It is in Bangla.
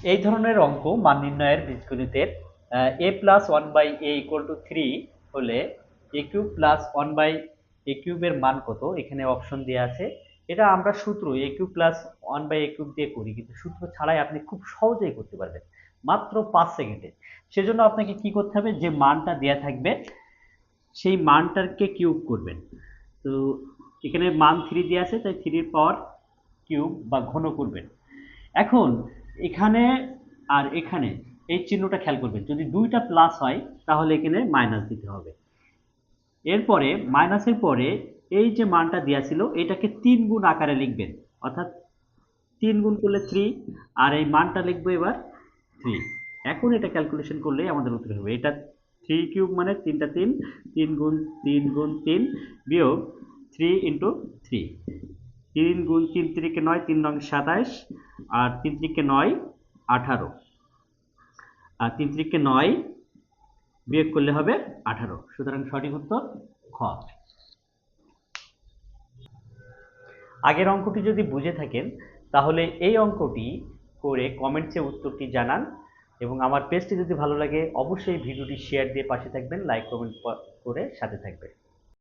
এই ধরনের অঙ্ক মান নির্ণয়ের বীজগণিতের a plus one by a equal to three হলে a cube plus one by a কিউবের মান কত, এখানে অপশন দেওয়া আছে। এটা আমরা সূত্র A cube plus one by A cube দিয়ে করি, কিন্তু সূত্র ছাড়াই আপনি খুব সহজেই করতে পারবেন মাত্র 5 সেকেন্ডে। সেজন্য আপনাকে কি করতে হবে, যে মানটা দেয়া থাকবে সেই মানটাকে কিউব করবেন। তো এখানে মান 3 দেওয়া আছে, তাই 3 পাওয়ার কিউব বা ঘন করবেন। এখন এখানে আর এখানে এই চিহ্নটা খেয়াল করবেন, যদি দুইটা প্লাস হয় তাহলে এখানে মাইনাস দিতে হবে। এরপরে মাইনাসের পরে এই যে মানটা দেওয়া ছিল এটাকে 3 গুণ আকারে লিখবেন, অর্থাৎ 3 গুণ করলে 3, আর এই মানটা লিখবো এবার 3। এখন এটা ক্যালকুলেশন করলেই আমাদের উত্তর হবে। এটা 3 কিউব মানে 3টা 3, 3 গুণ 3 বিয়োগ 3 ইন্টু 3, 3 গুণ 3 3 9, 3 নং 27, আর 3 3 9 18, আর 3 3 9 বিয়োগ করলে হবে 18। সুতরাং সঠিক উত্তর খ। আগের অঙ্কটি যদি বুঝে থাকেন তাহলে এই অঙ্কটি করে কমেন্টসে উত্তরটি জানান, এবং আমার পেজটি যদি ভালো লাগে অবশ্যই ভিডিওটি শেয়ার দিয়ে পাশে থাকবেন, লাইক কমেন্ট করে সাথে থাকবেন।